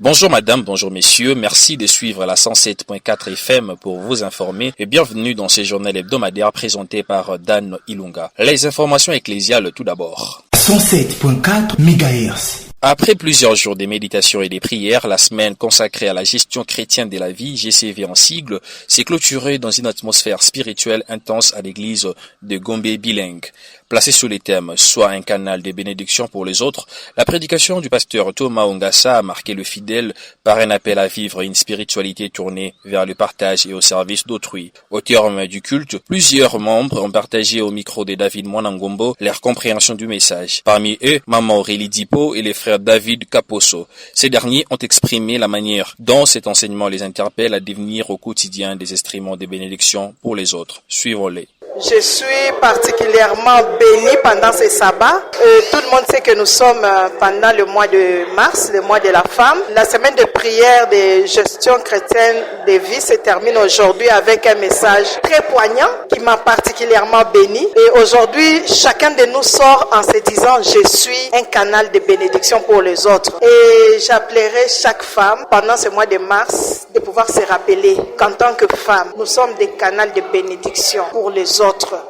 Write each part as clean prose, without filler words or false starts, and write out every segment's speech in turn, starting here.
Bonjour madame, bonjour messieurs, merci de suivre la 107.4 FM pour vous informer et bienvenue dans ce journal hebdomadaire présenté par Dan Ilunga. Les informations ecclésiales tout d'abord. 107.4 MHz. Après plusieurs jours de méditation et de prières, la semaine consacrée à la gestion chrétienne de la vie, GCV en sigle, s'est clôturée dans une atmosphère spirituelle intense à l'église de Gombe Bilingue. Placée sous les thèmes « Soit un canal de bénédiction pour les autres », la prédication du pasteur Thomas Ongassa a marqué le fidèle par un appel à vivre une spiritualité tournée vers le partage et au service d'autrui. Au terme du culte, plusieurs membres ont partagé au micro de David Mwanangombo leur compréhension du message. Parmi eux, Maman Aurélie Dipo et les frères David Kaposo. Ces derniers ont exprimé la manière dont cet enseignement les interpelle à devenir au quotidien des instruments de bénédiction pour les autres. Suivons-les. Je suis particulièrement bénie pendant ce sabbat. Tout le monde sait que nous sommes pendant le mois de mars, le mois de la femme. La semaine de prière de gestion chrétienne des vies se termine aujourd'hui avec un message très poignant qui m'a particulièrement bénie. Et aujourd'hui, chacun de nous sort en se disant « Je suis un canal de bénédiction pour les autres ». Et j'appellerai chaque femme pendant ce mois de mars de pouvoir se rappeler qu'en tant que femme, nous sommes des canaux de bénédiction pour les autres.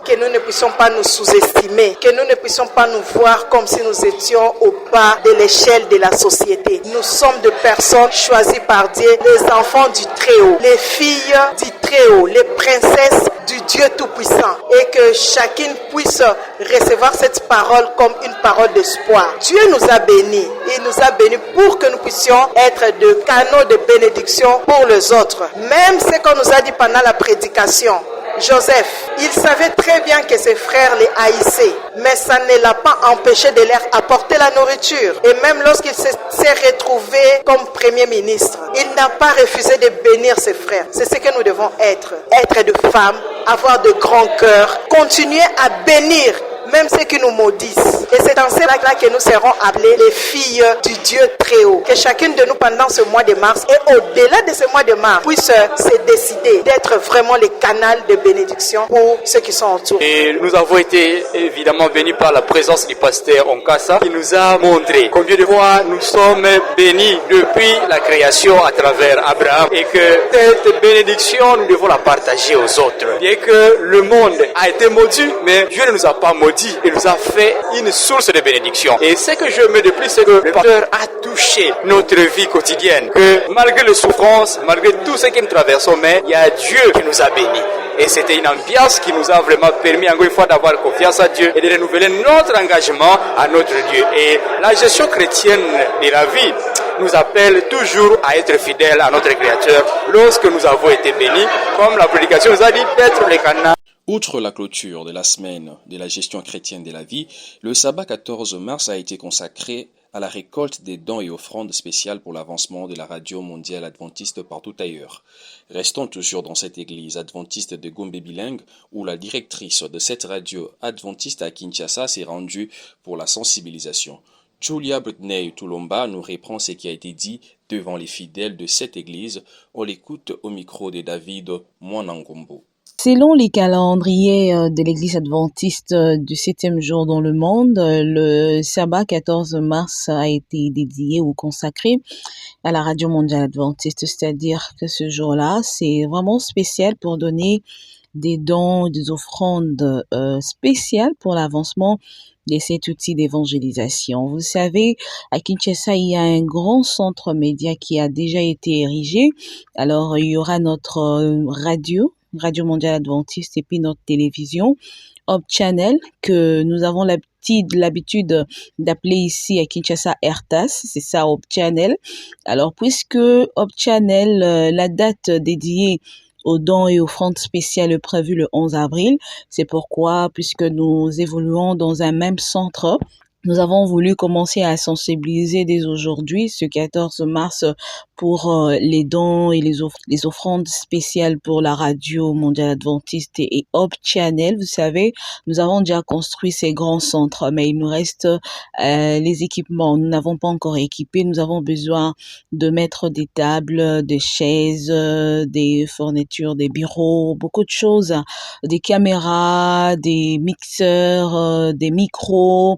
Que nous ne puissions pas nous sous-estimer, que nous ne puissions pas nous voir comme si nous étions au bas de l'échelle de la société. Nous sommes des personnes choisies par Dieu, les enfants du Très-Haut, les filles du Très-Haut, les princesses du Dieu Tout-Puissant, et que chacune puisse recevoir cette parole comme une parole d'espoir. Dieu nous a bénis, il nous a bénis pour que nous puissions être de canaux de bénédiction pour les autres. Même ce qu'on nous a dit pendant la prédication, Joseph, il savait très bien que ses frères les haïssaient, mais ça ne l'a pas empêché de leur apporter la nourriture. Et même lorsqu'il s'est retrouvé comme premier ministre, il n'a pas refusé de bénir ses frères. C'est ce que nous devons être de femmes, avoir de grands cœurs, continuer à bénir même ceux qui nous maudissent. Et c'est dans cela que nous serons appelés les filles du Dieu Très-Haut. Que chacune de nous pendant ce mois de mars et au-delà de ce mois de mars puisse se décider d'être vraiment les canaux de bénédiction pour ceux qui sont autour. Et nous avons été évidemment bénis par la présence du pasteur Onkassa qui nous a montré combien de fois nous sommes bénis depuis la création à travers Abraham et que cette bénédiction nous devons la partager aux autres. Bien que le monde a été maudit, mais Dieu ne nous a pas maudits. Il nous a fait une source de bénédiction. Et ce que je me de plus, c'est que le pasteur a touché notre vie quotidienne. Que malgré les souffrances, malgré tout ce que nous traversons, mais il y a Dieu qui nous a bénis. Et c'était une ambiance qui nous a vraiment permis encore une fois d'avoir confiance à Dieu et de renouveler notre engagement à notre Dieu. Et la gestion chrétienne de la vie nous appelle toujours à être fidèles à notre Créateur lorsque nous avons été bénis, comme la prédication nous a dit d'être les canaux. Outre la clôture de la semaine de la gestion chrétienne de la vie, le sabbat 14 mars a été consacré à la récolte des dons et offrandes spéciales pour l'avancement de la radio mondiale adventiste partout ailleurs. Restons toujours dans cette église adventiste de Gombe Bilingue où la directrice de cette radio adventiste à Kinshasa s'est rendue pour la sensibilisation. Julia Britney Tulomba nous reprend ce qui a été dit devant les fidèles de cette église. On l'écoute au micro de David Mwanangombo. Selon les calendriers de l'Église adventiste du 7e jour dans le monde, le sabbat 14 mars a été dédié ou consacré à la Radio mondiale adventiste, c'est-à-dire que ce jour-là, c'est vraiment spécial pour donner des dons, des offrandes spéciales pour l'avancement de cet outil d'évangélisation. Vous savez, à Kinshasa, il y a un grand centre média qui a déjà été érigé. Alors, il y aura notre Radio mondiale adventiste et puis notre télévision, Hope Channel, que nous avons l'habitude d'appeler ici à Kinshasa RTAS, c'est ça Hope Channel. Alors, puisque Hope Channel, la date dédiée aux dons et offrandes spéciales prévues le 11 avril, c'est pourquoi, puisque nous évoluons dans un même centre, nous avons voulu commencer à sensibiliser dès aujourd'hui, ce 14 mars, pour les dons et les offrandes spéciales pour la radio mondiale adventiste et Hope Channel. Vous savez, nous avons déjà construit ces grands centres, mais il nous reste les équipements. Nous n'avons pas encore équipé. Nous avons besoin de mettre des tables, des chaises, des fournitures, des bureaux, beaucoup de choses, des caméras, des mixeurs, des micros,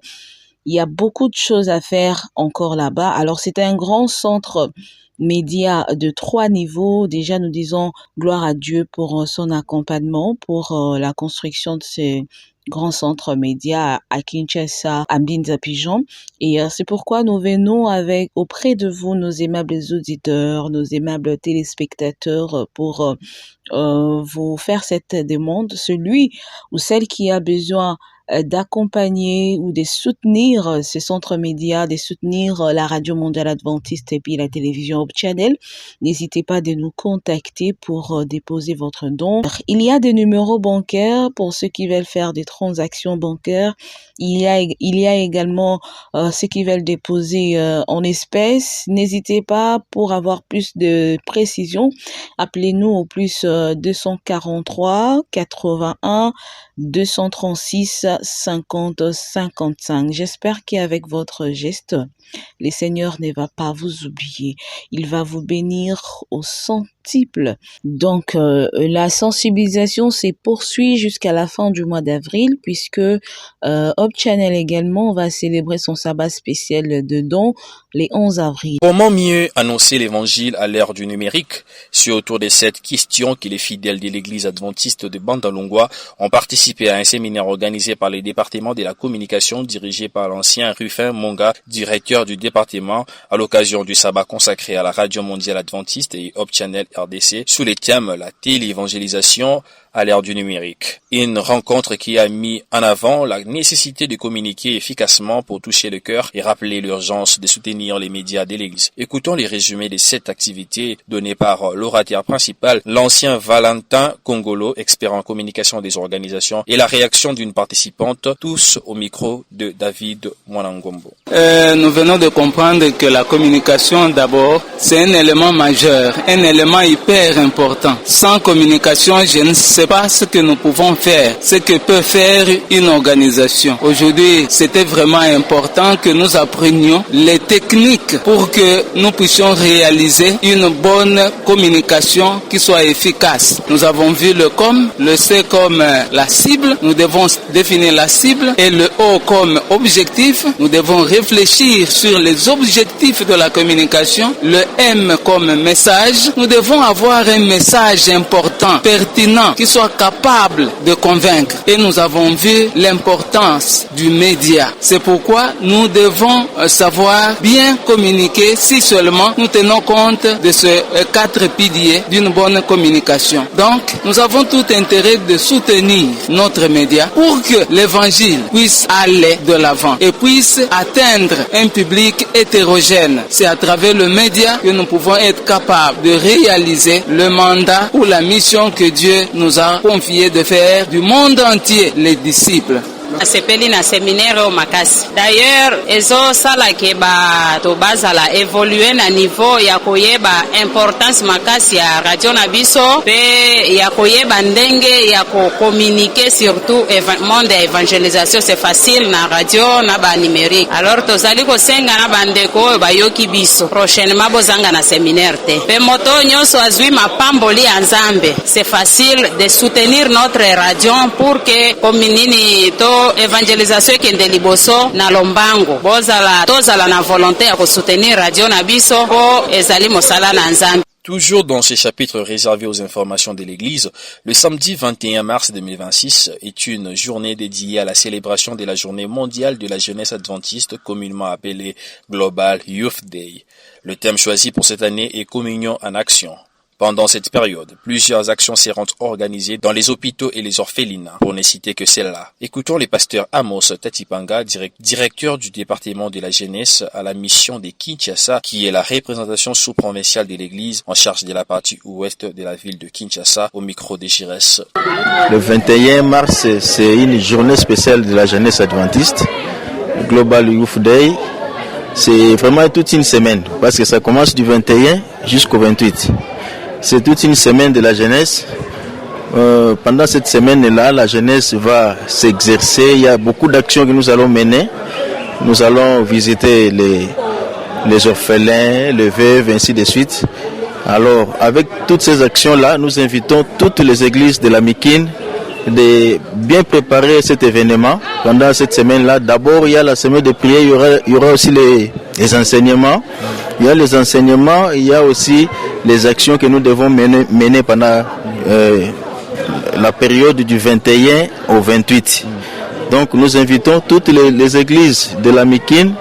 il y a beaucoup de choses à faire encore là-bas. Alors, c'est un grand centre média de 3 niveaux. Déjà, nous disons gloire à Dieu pour son accompagnement, pour la construction de ces grands centres médias à Kinshasa, à Mbinza-Pigeon. Et c'est pourquoi nous venons avec auprès de vous, nos aimables auditeurs, nos aimables téléspectateurs, pour vous faire cette demande. Celui ou celle qui a besoin d'accompagner ou de soutenir ces centres médias, de soutenir la Radio Mondiale Adventiste et puis la télévision Hope Channel, n'hésitez pas de nous contacter pour déposer votre don. Il y a des numéros bancaires pour ceux qui veulent faire des transactions bancaires. Il y a également ceux qui veulent déposer en espèces. N'hésitez pas, pour avoir plus de précision, appelez-nous au plus 243 81 236 50 55. J'espère qu'avec votre geste, le Seigneur ne va pas vous oublier. Il va vous bénir au centuple. Donc, la sensibilisation se poursuit jusqu'à la fin du mois d'avril, puisque Hope Channel également va célébrer son sabbat spécial de dons le 11 avril. Comment mieux annoncer l'évangile à l'ère du numérique? C'est autour de cette question que les fidèles de l'église adventiste de Bandalungwa ont participé à un séminaire organisé par le département de la communication dirigé par l'ancien Rufin Monga, directeur du département, à l'occasion du sabbat consacré à la Radio Mondiale Adventiste et Hope Channel RDC sous les thèmes la téléévangélisation à l'ère du numérique. Une rencontre qui a mis en avant la nécessité de communiquer efficacement pour toucher le cœur et rappeler l'urgence de soutenir les médias de l'église. Écoutons les résumés de cette activité donnée par l'orateur principal, l'ancien Valentin Congolo, expert en communication des organisations, et la réaction d'une participante, tous au micro de David Mwanangombo. Nous venons de comprendre que la communication d'abord, c'est un élément majeur, un élément hyper important. Sans communication, je ne sais pas ce que nous pouvons faire, ce que peut faire une organisation. Aujourd'hui, c'était vraiment important que nous apprenions les techniques pour que nous puissions réaliser une bonne communication qui soit efficace. Nous avons vu le com, le C comme la cible, nous devons définir la cible, et le O comme objectif. Nous devons réfléchir sur les objectifs de la communication, le M comme message. Nous devons avoir un message important, pertinent, qui soit capable de convaincre. Et nous avons vu l'importance du média. C'est pourquoi nous devons savoir bien communiquer si seulement nous tenons compte de ces 4 piliers d'une bonne communication. Donc, nous avons tout intérêt de soutenir notre média pour que l'évangile puisse aller de l'avant et puisse atteindre un public hétérogène. C'est à travers le média que nous pouvons être capables de réaliser le mandat ou la mission que Dieu nous a confié de faire du monde entier les disciples. Asepeli na séminaire au makasi. D'ailleurs, ezo sala ke ba to bazala évoluer na niveau ya koyeba importance makasi ya radio na biso pe ya koyeba ndenge ya ko communiquer surtout monde ya évangélisation c'est facile na radio na ba numérique. Alors tozali ko senga na bandeko ba yoki biso. Prochainement bozanga na séminaire te. Pe moto nyonso azwi mapamboli ya Nzambe. C'est facile de soutenir notre radio pour que kominini to évangélisation kende liboso na lombango bozala tozala na volonté ya soutenir radio na biso po ezali mosala na Nzambe. Toujours dans ce chapitre réservé aux informations de l'Église, le samedi 21 mars 2026 est une journée dédiée à la célébration de la journée mondiale de la jeunesse adventiste, communément appelée Global Youth Day. Le thème choisi pour cette année est Communion en action. Pendant cette période, plusieurs actions seront organisées dans les hôpitaux et les orphelinats, pour ne citer que celle-là. Écoutons les pasteurs Amos Tatipanga, directeur du département de la jeunesse à la mission de Kinshasa, qui est la représentation sous-provinciale de l'église en charge de la partie ouest de la ville de Kinshasa, au micro de Giresse. Le 21 mars, c'est une journée spéciale de la jeunesse adventiste, Global Youth Day. C'est vraiment toute une semaine, parce que ça commence du 21 jusqu'au 28. C'est toute une semaine de la jeunesse. Pendant cette semaine-là, la jeunesse va s'exercer. Il y a beaucoup d'actions que nous allons mener. Nous allons visiter les orphelins, les veuves, ainsi de suite. Alors, avec toutes ces actions-là, nous invitons toutes les églises de la Mikine de bien préparer cet événement pendant cette semaine-là. D'abord, il y a la semaine de prière, il y aura aussi les enseignements. Il y a les enseignements, il y a aussi les actions que nous devons mener pendant la période du 21 au 28. Donc nous invitons toutes les églises de la Mikine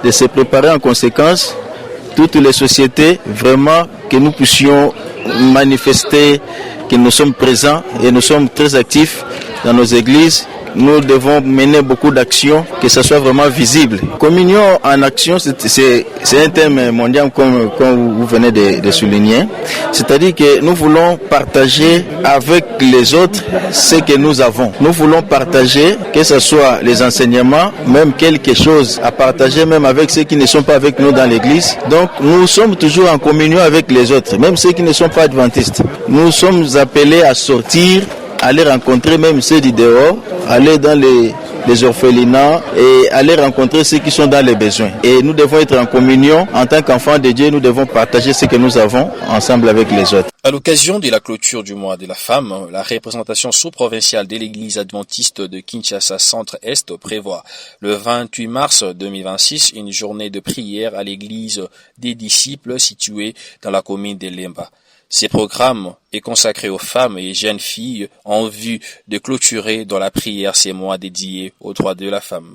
de se préparer en conséquence, toutes les sociétés, vraiment que nous puissions manifester que nous sommes présents et nous sommes très actifs dans nos églises. Nous devons mener beaucoup d'actions, que ce soit vraiment visible. Communion en action, c'est un thème mondial comme vous venez de souligner. C'est-à-dire que nous voulons partager avec les autres ce que nous avons. Nous voulons partager, que ce soit les enseignements, même quelque chose à partager, même avec ceux qui ne sont pas avec nous dans l'église. Donc nous sommes toujours en communion avec les autres, même ceux qui ne sont pas adventistes. Nous sommes appelés à sortir, aller rencontrer même ceux du dehors, aller dans les orphelinats et aller rencontrer ceux qui sont dans les besoins. Et nous devons être en communion. En tant qu'enfants de Dieu, nous devons partager ce que nous avons ensemble avec les autres. À l'occasion de la clôture du mois de la femme, la représentation sous-provinciale de l'église adventiste de Kinshasa Centre-Est prévoit le 28 mars 2026 une journée de prière à l'église des disciples située dans la commune de Lemba. Ces programmes est consacré aux femmes et jeunes filles en vue de clôturer dans la prière ces mois dédiés aux droits de la femme.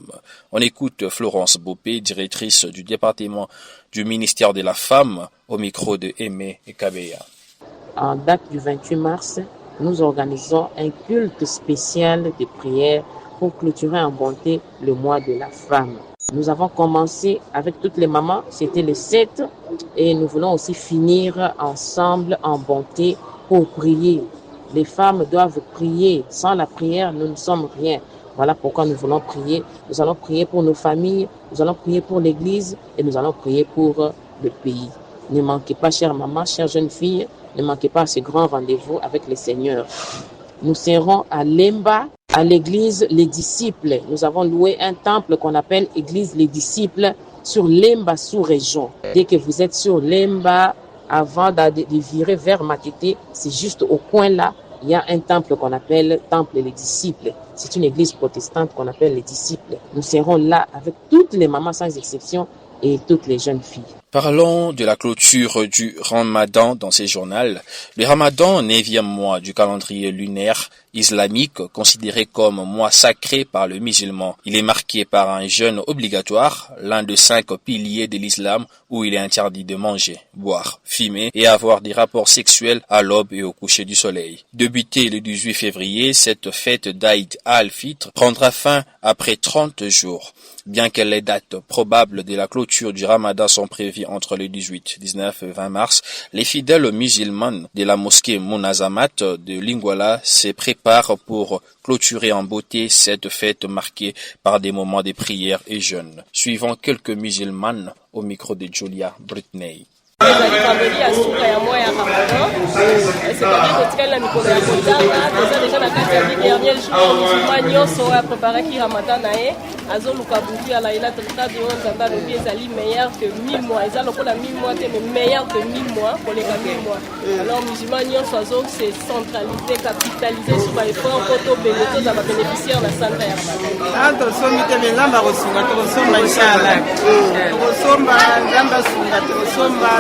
On écoute Florence Bopé, directrice du département du ministère de la Femme, au micro de Aimé et Kabeya. En date du 28 mars, nous organisons un culte spécial de prière pour clôturer en bonté le mois de la femme. Nous avons commencé avec toutes les mamans, c'était le 7, et nous voulons aussi finir ensemble en bonté pour prier. Les femmes doivent prier. Sans la prière, nous ne sommes rien. Voilà pourquoi nous voulons prier. Nous allons prier pour nos familles, nous allons prier pour l'église et nous allons prier pour le pays. Ne manquez pas, chère maman, chère jeune fille, ne manquez pas ce grand rendez-vous avec le Seigneur. Nous serons à Lemba, à l'église Les Disciples. Nous avons loué un temple qu'on appelle église Les Disciples sur Lemba sous-région. Dès que vous êtes sur Lemba, avant de virer vers Makete, c'est juste au coin là, il y a un temple qu'on appelle Temple Les Disciples. C'est une église protestante qu'on appelle Les Disciples. Nous serons là avec toutes les mamans sans exception et toutes les jeunes filles. Parlons de la clôture du Ramadan dans ces journaux. Le Ramadan, 9e mois du calendrier lunaire islamique, considéré comme mois sacré par le musulman. Il est marqué par un jeûne obligatoire, l'un des 5 piliers de l'islam, où il est interdit de manger, boire, fumer et avoir des rapports sexuels à l'aube et au coucher du soleil. Débuté le 18 février, cette fête d'Aïd al-Fitr prendra fin après 30 jours. Bien que les dates probables de la clôture du Ramadan sont prévues entre le 18, 19 et 20 mars, les fidèles musulmans de la mosquée Munazamat de Lingwala se préparent pour clôturer en beauté cette fête marquée par des moments de prière et jeûne. Suivant quelques musulmanes au micro de Julia Britney. ezali kabeli ya suka ya mois ya Ramadan, c'est-à-dire kotikali na mikolo ya kotanga toza deja na kati ya dernier jour musulman nyonso oyo apreparaki Ramadan na ye azoluka butu ya Laylatul Qadr oyo nzambe alobi ezali meilleur que 1000 mois, eza lokola 1000 mois te mais meilleur que 1000 mois koleka 1000 mois. Alors musulman nyonso azose centraliser capitaliser sur baeffort po tobende tozala babénéficiaire na santa ya Ramadan. Tosomi te nzambe akosunga tokosomba inshallah tokosomba nzambe asunga tokosomba.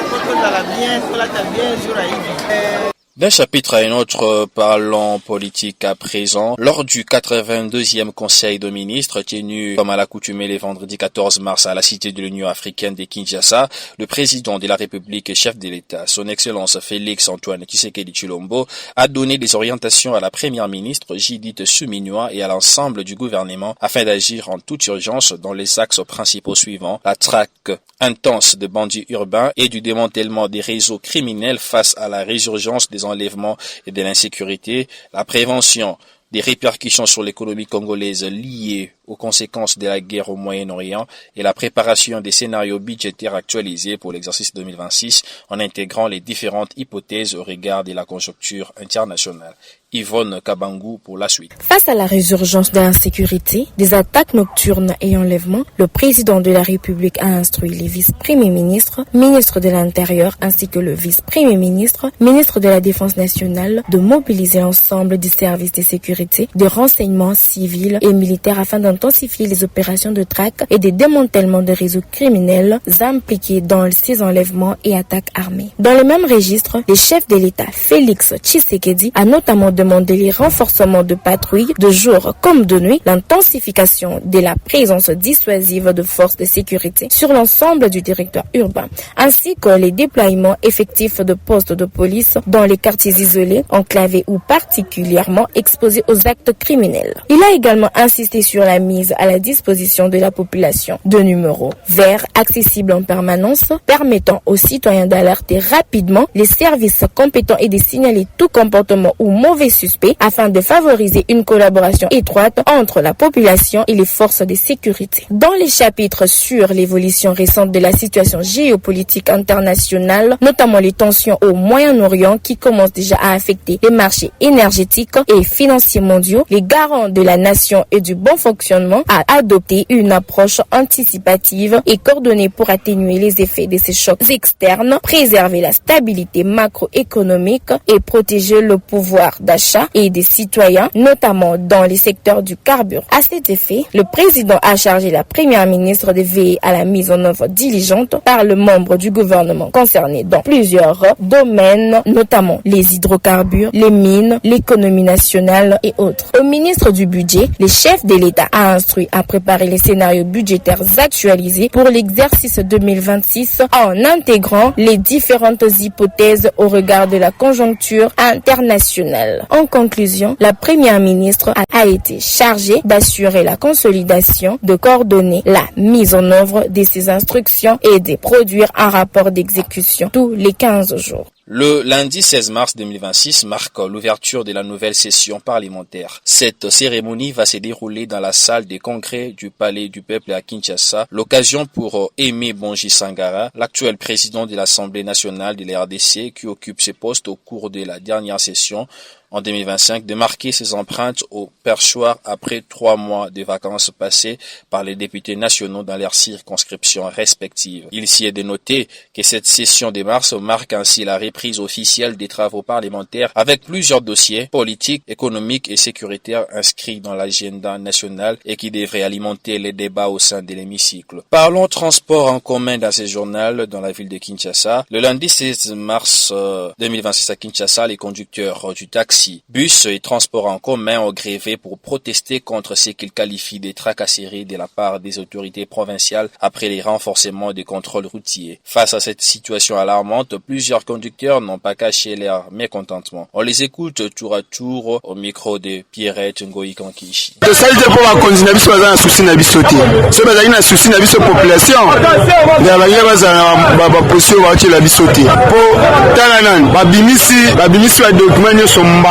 D'un chapitre à un autre, parlons politique à présent. Lors du 82e Conseil de ministres tenu comme à l'accoutumée les vendredis 14 mars à la Cité de l'Union africaine de Kinshasa, le président de la République et chef de l'État, son Excellence Félix Antoine Tshisekedi Tshilombo, a donné des orientations à la première ministre Judith Suminwa et à l'ensemble du gouvernement afin d'agir en toute urgence dans les axes principaux suivants: la traque intense de bandits urbains et du démantèlement des réseaux criminels face à la résurgence des enlèvements et de l'insécurité, la prévention des répercussions sur l'économie congolaise liées aux conséquences de la guerre au Moyen-Orient et la préparation des scénarios budgétaires actualisés pour l'exercice 2026 en intégrant les différentes hypothèses au regard de la conjoncture internationale. Yvonne Kabangu pour la suite. Face à la résurgence de l'insécurité, des attaques nocturnes et enlèvements, le président de la République a instruit les vice-premiers ministres, ministres de l'Intérieur ainsi que le vice-premier ministre, ministre de la Défense nationale de mobiliser l'ensemble des services de sécurité sécurité, de renseignements civils et militaires afin d'intensifier les opérations de traque et de démantèlement de réseaux criminels impliqués dans ces enlèvements et attaques armées. Dans le même registre, le chef de l'État, Félix Tshisekedi, a notamment demandé les renforcements de patrouilles de jour comme de nuit, l'intensification de la présence dissuasive de forces de sécurité sur l'ensemble du territoire urbain, ainsi que les déploiements effectifs de postes de police dans les quartiers isolés, enclavés ou particulièrement exposés aux actes criminels. Il a également insisté sur la mise à la disposition de la population de numéros verts accessibles en permanence, permettant aux citoyens d'alerter rapidement les services compétents et de signaler tout comportement ou mauvais suspect afin de favoriser une collaboration étroite entre la population et les forces de sécurité. Dans les chapitres sur l'évolution récente de la situation géopolitique internationale, notamment les tensions au Moyen-Orient qui commencent déjà à affecter les marchés énergétiques et financiers mondiaux, les garants de la nation et du bon fonctionnement a adopté une approche anticipative et coordonnée pour atténuer les effets de ces chocs externes, préserver la stabilité macroéconomique et protéger le pouvoir d'achat et des citoyens, notamment dans les secteurs du carburant. À cet effet, le président a chargé la première ministre de veiller à la mise en œuvre diligente par le membre du gouvernement concerné dans plusieurs domaines, notamment les hydrocarbures, les mines, l'économie nationale et autres. Au ministre du budget, le chef de l'État a instruit à préparer les scénarios budgétaires actualisés pour l'exercice 2026 en intégrant les différentes hypothèses au regard de la conjoncture internationale. En conclusion, la première ministre a été chargée d'assurer la consolidation, de coordonner la mise en œuvre de ces instructions et de produire un rapport d'exécution tous les 15 jours. Le lundi 16 mars 2026 marque l'ouverture de la nouvelle session parlementaire. Cette cérémonie va se dérouler dans la salle des congrès du Palais du Peuple à Kinshasa. L'occasion pour Aimé Bonji Sangara, l'actuel président de l'Assemblée nationale de la RDC qui occupe ce poste au cours de la dernière session en 2025, de marquer ses empreintes au perchoir après 3 mois de vacances passées par les députés nationaux dans leurs circonscriptions respectives. Il s'y est de noter que cette session de mars marque ainsi la reprise officielle des travaux parlementaires avec plusieurs dossiers politiques, économiques et sécuritaires inscrits dans l'agenda national et qui devraient alimenter les débats au sein de l'hémicycle. Parlons transport en commun dans ce journal dans la ville de Kinshasa. Le lundi 16 mars 2026 à Kinshasa, les conducteurs du taxi, bus et transports en commun ont grévé pour protester contre ce qu'ils qualifient de tracasseries de la part des autorités provinciales après les renforcements des contrôles routiers. Face à cette situation alarmante, plusieurs conducteurs n'ont pas caché leur mécontentement. On les écoute tour à tour au micro de Pierrette Ngoyi Kankishi.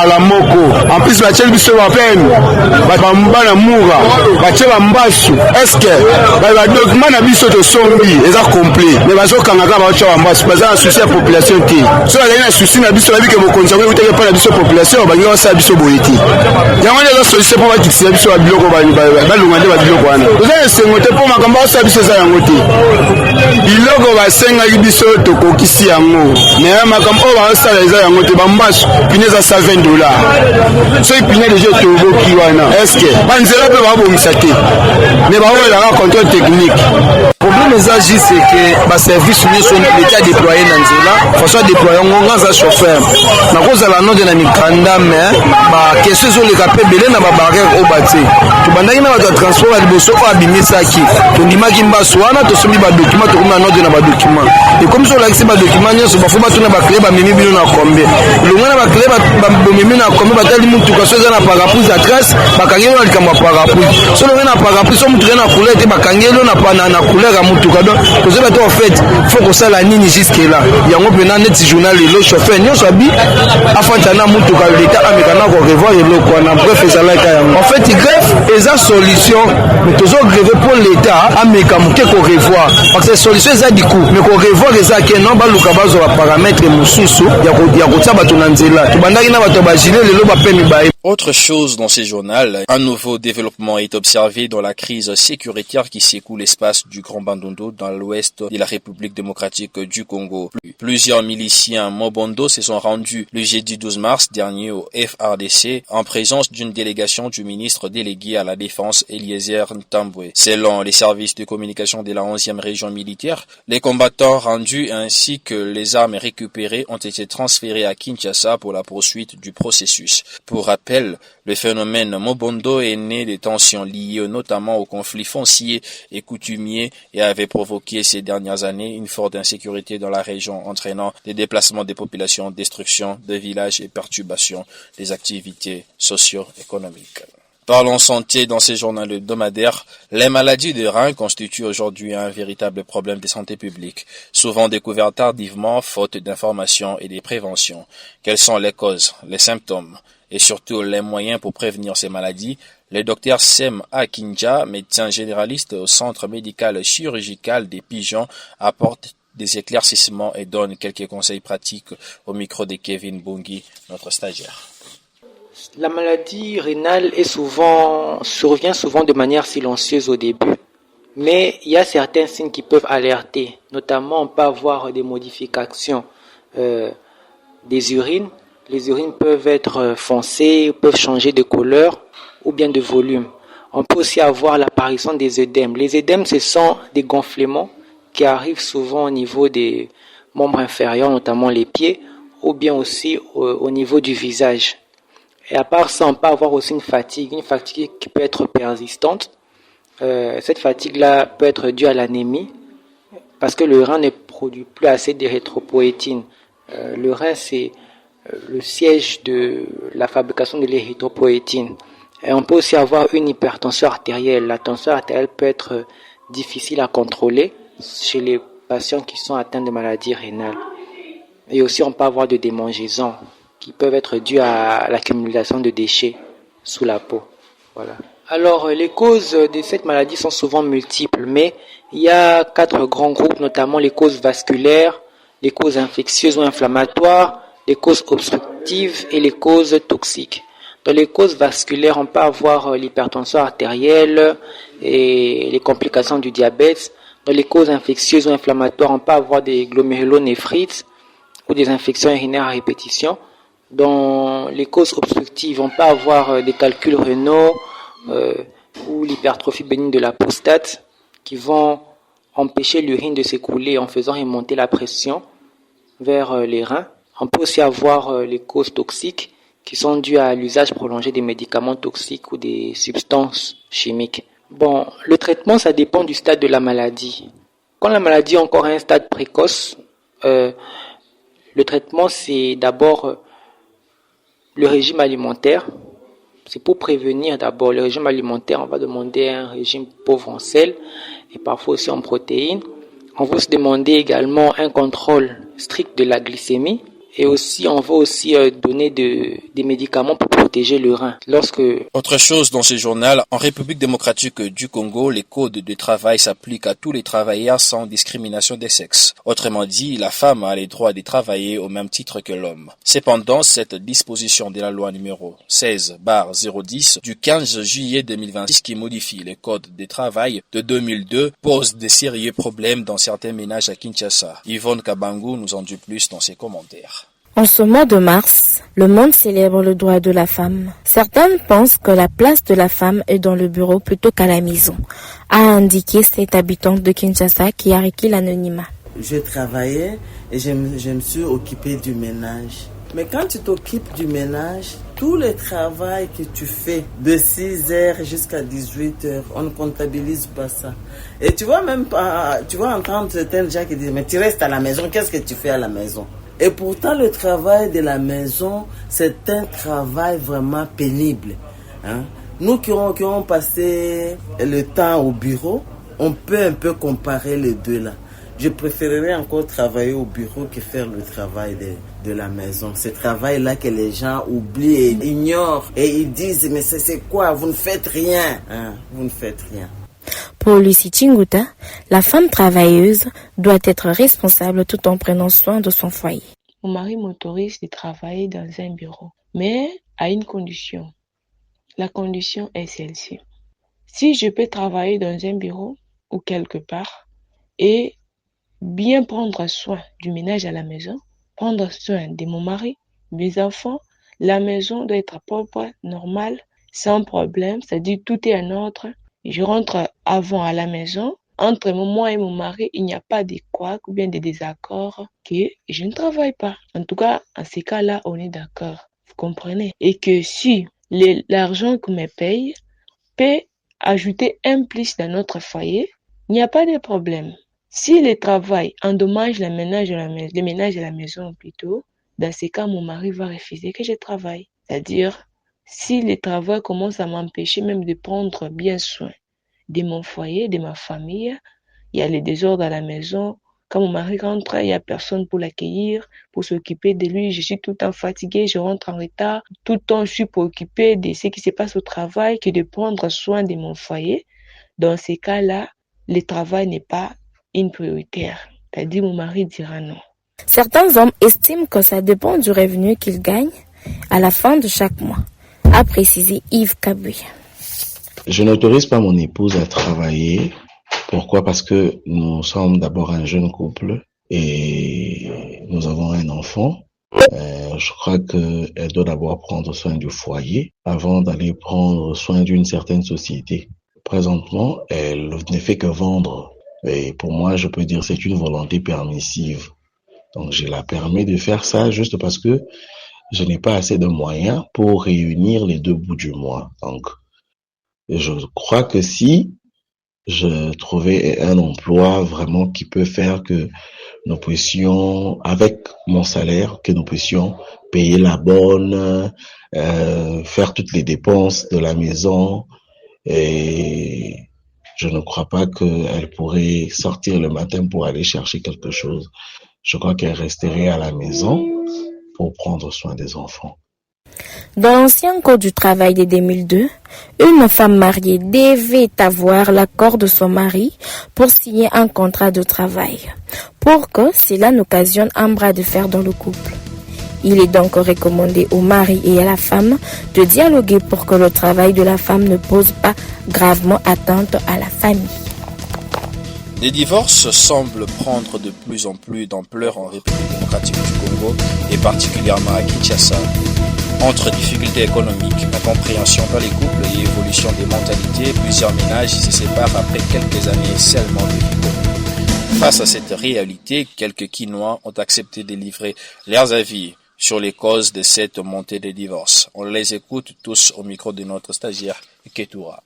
la moko en plus bachel biso ba peine ba mbana mura bachel ba mbasu est-ce que ba document na biso to sombi eza complet mais bazo kanga ka ba cha mbasu baza na souci ya population ti so la na souci na biso ba bi ke mo konzawe uteke pa na biso population ba ngi sa biso boyeti yango ndio solution pour ba kitisa biso ba biloko ba lungande ba biloko wana oza sengote pour makamba sa biso za yango ti biloko ba senga biso to kokisi yango mais makamba o ba sala eza yango te ba mbasu pineza $120 so ipine déjà toboki wana est-ce que banzela pe ba bomisa te mais ba wela ka contrôle technique problème eza juste que ba service ni so l'état déployé na nzela façon déployer ngonga za chauffeur na koza la nom de na mikanda mais ba question zo le capé belé na ba barrière au bâti to bandaki na ba transport ba liboso ko abimisaki to ndimaki mbaso wana to sombi ba document to na nom de na ba document et comme so la ki ba document nyoso ba fo ba tuna ba créer ba mimi bino na combien le ngana ba créer ba mimi na combien ba tali mutu ka so za na parapluie à trace ba kangelo na likamwa parapluie so le ngana parapluie so mutu na couleur te ba kangelo na pana na couleur ya mutu ka donc to ze ba to en fait faut que ça la nini jusque là yango pena net journal le chauffeur nyoso abi afantana mutu ka l'état amekana ko revoir le ko na bref ça là en fait grève eza solution mais toujours grève pour l'état ameka muke ko revoir parce que solution eza du coup mais ko revoir eza que non ba luka bazo ba paramètres mususu ya ko tsaba to na nzela to bandaki na bato ba gilet lelo ba pemi ba Autre chose dans ces journaux, un nouveau développement est observé dans la crise sécuritaire qui secoue l'espace du Grand Bandundu dans l'ouest de la République démocratique du Congo. Plusieurs miliciens Mobondo se sont rendus le jeudi 12 mars dernier au FRDC en présence d'une délégation du ministre délégué à la Défense Eliezer Ntambwe. Selon les services de communication de la 11e région militaire, les combattants rendus ainsi que les armes récupérées ont été transférées à Kinshasa pour la poursuite du processus. Pour rappel, le phénomène Mobondo est né des tensions liées notamment aux conflits fonciers et coutumiers et avait provoqué ces dernières années une forte insécurité dans la région, entraînant des déplacements des populations, destruction de villages et perturbation des activités socio-économiques. Parlons santé dans ces journaux hebdomadaires. Les maladies de reins constituent aujourd'hui un véritable problème de santé publique, souvent découvert tardivement faute d'informations et de prévention. Quelles sont les causes, les symptômes et surtout les moyens pour prévenir ces maladies? Le docteur Sem Akinja, médecin généraliste au centre médical chirurgical des Pigeons, apporte des éclaircissements et donne quelques conseils pratiques au micro de Kevin Bungi, notre stagiaire. La maladie rénale survient souvent de manière silencieuse au début, mais il y a certains signes qui peuvent alerter. Notamment, on peut avoir des modifications des urines. Les urines peuvent être foncées, peuvent changer de couleur ou bien de volume. On peut aussi avoir l'apparition des œdèmes. Les œdèmes, ce sont des gonflements qui arrivent souvent au niveau des membres inférieurs, notamment les pieds, ou bien aussi au niveau du visage. Et à part ça, on peut avoir aussi une fatigue qui peut être persistante. Cette fatigue-là peut être due à l'anémie, parce que le rein ne produit plus assez d'érythropoïétine. Le rein, c'est le siège de la fabrication de l'érythropoïétine. Et on peut aussi avoir une hypertension artérielle. La tension artérielle peut être difficile à contrôler chez les patients qui sont atteints de maladies rénales. Et aussi, on peut avoir des démangeaisons qui peuvent être dues à l'accumulation de déchets sous la peau. Voilà. Alors, les causes de cette maladie sont souvent multiples, mais il y a 4 grands groupes, notamment les causes vasculaires, les causes infectieuses ou inflammatoires, les causes obstructives et les causes toxiques. Dans les causes vasculaires, on peut avoir l'hypertension artérielle et les complications du diabète. Dans les causes infectieuses ou inflammatoires, on peut avoir des glomérulonéphrite ou des infections urinaires à répétition. Dans les causes obstructives, on peut avoir des calculs rénaux ou l'hypertrophie bénigne de la prostate qui vont empêcher l'urine de s'écouler en faisant remonter la pression vers les reins. On peut aussi avoir les causes toxiques qui sont dues à l'usage prolongé des médicaments toxiques ou des substances chimiques. Bon, le traitement, ça dépend du stade de la maladie. Quand la maladie est encore à un stade précoce, le traitement, c'est d'abord le régime alimentaire. C'est pour prévenir d'abord le régime alimentaire. On va demander un régime pauvre en sel et parfois aussi en protéines. On va se demander également un contrôle strict de la glycémie. Et aussi, on va aussi donner des médicaments pour protéger le rein. Autre chose dans ce journal, en République démocratique du Congo, les codes de travail s'appliquent à tous les travailleurs sans discrimination des sexes. Autrement dit, la femme a les droits de travailler au même titre que l'homme. Cependant, cette disposition de la loi numéro 16/010 du 15 juillet 2026 qui modifie les codes de travail de 2002 pose de sérieux problèmes dans certains ménages à Kinshasa. Yvonne Kabangu nous en dit plus dans ses commentaires. En ce mois de mars, le monde célèbre le droit de la femme. Certaines pensent que la place de la femme est dans le bureau plutôt qu'à la maison, a indiqué cette habitante de Kinshasa qui a requis l'anonymat. Je travaillais et je me suis occupée du ménage. Mais quand tu t'occupes du ménage, tout le travail que tu fais de 6h jusqu'à 18h, on ne comptabilise pas ça. Et tu vois même pas, tu vas entendre certains gens qui disent mais tu restes à la maison, qu'est-ce que tu fais à la maison? Et pourtant, le travail de la maison, c'est un travail vraiment pénible. Nous qui ont passé le temps au bureau, on peut un peu comparer les deux là. Je préférerais encore travailler au bureau que faire le travail de la maison. Ce travail-là que les gens oublient et ignorent. Et ils disent, mais c'est quoi? Vous ne faites rien. Vous ne faites rien. Pour Lucie Chinguta, la femme travailleuse doit être responsable tout en prenant soin de son foyer. mon mari m'autorise de travailler dans un bureau, mais à une condition. La condition est celle-ci. Si je peux travailler dans un bureau ou quelque part et bien prendre soin du ménage à la maison, prendre soin de mon mari, mes enfants, la maison doit être propre, normale, sans problème, c'est-à-dire tout est en ordre. Je rentre avant à la maison. Entre moi et mon mari, il n'y a pas de couacs ou bien de désaccords que je ne travaille pas. En tout cas, en ces cas-là, on est d'accord. Vous comprenez? Et que si l'argent qu'on me paye peut ajouter un plus dans notre foyer, il n'y a pas de problème. Si le travail endommage le ménage à la maison plutôt, dans ces cas, mon mari va refuser que je travaille. C'est-à-dire, si le travail commence à m'empêcher même de prendre bien soin de mon foyer, de ma famille, il y a les désordres à la maison. Quand mon mari rentre, il n'y a personne pour l'accueillir, pour s'occuper de lui. Je suis tout le temps fatiguée, je rentre en retard. Tout le temps, je suis préoccupée de ce qui se passe au travail que de prendre soin de mon foyer. Dans ces cas-là, le travail n'est pas une prioritaire. C'est-à-dire, mon mari dira non. Certains hommes estiment que ça dépend du revenu qu'ils gagnent à la fin de chaque mois, a précisé Yves Kabouya. Je n'autorise pas mon épouse à travailler. Pourquoi? Parce que nous sommes d'abord un jeune couple et nous avons un enfant. Je crois qu'elle doit d'abord prendre soin du foyer avant d'aller prendre soin d'une certaine société. Présentement, elle ne fait que vendre. Et pour moi, je peux dire que c'est une volonté permissive. Donc, je la permets de faire ça juste parce que je n'ai pas assez de moyens pour réunir les deux bouts du mois. Donc, je crois que si je trouvais un emploi vraiment qui peut faire que nous puissions, avec mon salaire, que nous puissions payer la bonne, faire toutes les dépenses de la maison, et je ne crois pas qu'elle pourrait sortir le matin pour aller chercher quelque chose. Je crois qu'elle resterait à la maison pour prendre soin des enfants. Dans l'ancien code du travail de 2002, une femme mariée devait avoir l'accord de son mari pour signer un contrat de travail, pour que cela n'occasionne un bras de fer dans le couple. Il est donc recommandé au mari et à la femme de dialoguer pour que le travail de la femme ne pose pas gravement atteinte à la famille. Les divorces semblent prendre de plus en plus d'ampleur en République démocratique du Congo et particulièrement à Kinshasa. Entre difficultés économiques, incompréhension dans les couples et évolution des mentalités, plusieurs ménages se séparent après quelques années seulement de vie commune. Face à cette réalité, quelques Quinois ont accepté de livrer leurs avis sur les causes de cette montée des divorces. On les écoute tous au micro de notre stagiaire Ketura.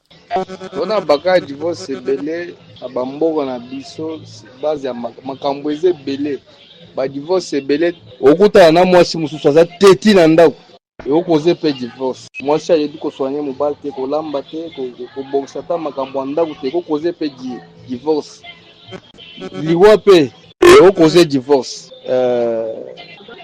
On a baka divorce belé abamboko na biso base ya makambo eze belé ba divorce belé okuta na mwasi mususu aza teti na ndako okoze pe divorce mwasi ayebi kosoigner mobali te kolamba te kobongisa ta makambo ya ndako te kokoze pe divorce liwa pe okoze divorce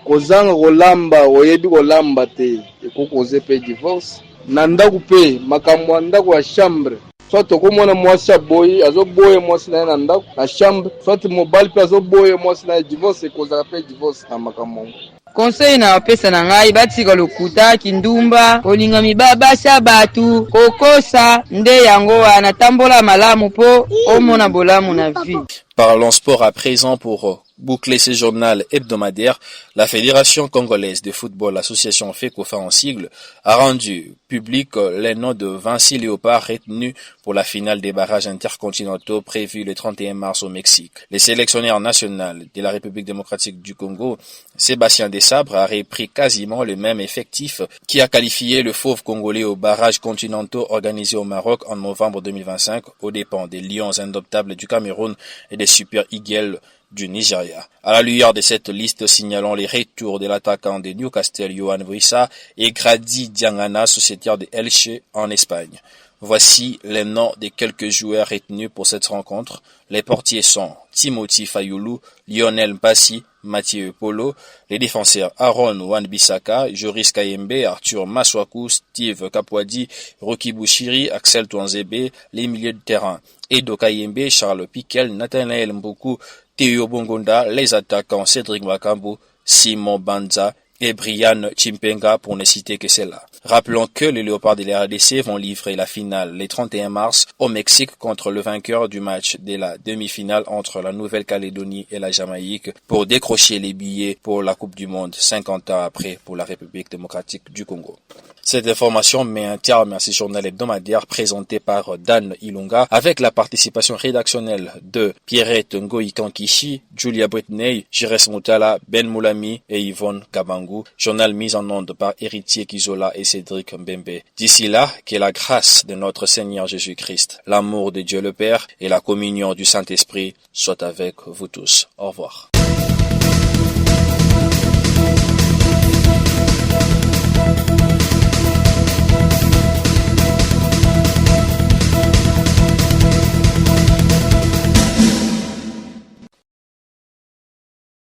kozanga kolamba oyebi kolamba te ekokoze pe divorce na ndako pe makambo ya ndako ya chambre soit okomona mwasi aboyi azoboye mwasi na ye na ndako na chambre soit mobali pe azoboye mwasi na ye divorce ekozaka pe divorce na makambo conseil na wapesa na ngai batika lokuta kindumba kolinga mibala basa batu kokosa nde yango wana tambola malamu po omona bolamu na vie. Parlons sport à présent pour boucler ce journal hebdomadaire. La Fédération congolaise de football, l'association FECOFA en sigle, a rendu public les noms de Vinci Léopard retenus pour la finale des barrages intercontinentaux prévus le 31 mars au Mexique. Le sélectionneur national de la République démocratique du Congo, Sébastien Desabre, a repris quasiment le même effectif qui a qualifié le fauve congolais aux barrages continentaux organisés au Maroc en novembre 2025 aux dépens des Lions indomptables du Cameroun et des Super Eagles du Nigeria. À la lueur de cette liste, signalons les retours de l'attaquant de Newcastle, Yohan Wissa, et Grady Diangana, sociétaire de Elche en Espagne. Voici les noms de quelques joueurs retenus pour cette rencontre. Les portiers sont Timothy Fayoulou, Lionel Mpassi, Mathieu Polo, les défenseurs Aaron Wan-Bissaka, Joris Kayembe, Arthur Maswaku, Steve Kapwadi, Roki Bouchiri, Axel Touanzebe, les milieux de terrain Edo Kayembe, Charles Piquel, Nathanaël Mboku, Théo Bongonda, les attaquants Cédric Makambo, Simon Banza et Brian Chimpenga pour ne citer que celle-là. Rappelons que les Léopards de la RDC vont livrer la finale le 31 mars au Mexique contre le vainqueur du match de la demi-finale entre la Nouvelle-Calédonie et la Jamaïque pour décrocher les billets pour la Coupe du Monde 50 ans après pour la République démocratique du Congo. Cette information met un terme à ce journal hebdomadaire présenté par Dan Ilunga avec la participation rédactionnelle de Pierrette Ngoï-Kankishi, Julia Britney, Jires Moutala, Ben Moulami et Yvonne Kabangu. Journal mis en onde par Héritier Kizola et Cédric Mbembe. D'ici là, que la grâce de notre Seigneur Jésus-Christ, l'amour de Dieu le Père et la communion du Saint-Esprit soient avec vous tous. Au revoir.